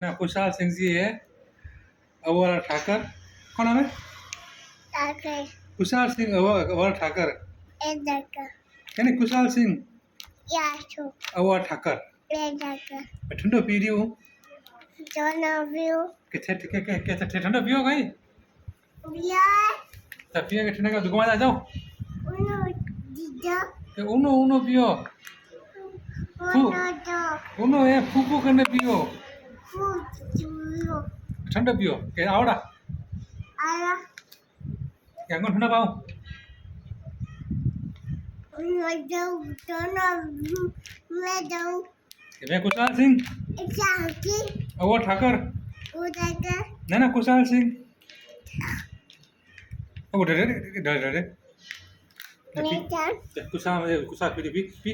ना कुशाल सिंह जी है अवर ठाकर कौन है ठाकर कुशाल सिंह अवर ठाकर एक ठाकर यानी कुशाल सिंह याशो अवर ठाकर एक ठाकर ठंडो पी रही हूँ जोना व्यू के ठंडो पियो भाई यार तो पियो के ठंडा का दुकान आ जाओ उनो दीदा के उनो उनो पियो उनो दो उनो है फूफू करने पियो फूचूयो ठंडो पियो के आवड़ा आया क्या कौन ठंडा पाऊँ उनो दो जोना व्यू मैं दो मैं कुशाल सिंह चाहती अवर ठाकर उधर ना कुशाल सिंह अब डरे डरे डरे मैं चाह कुशाल पी पी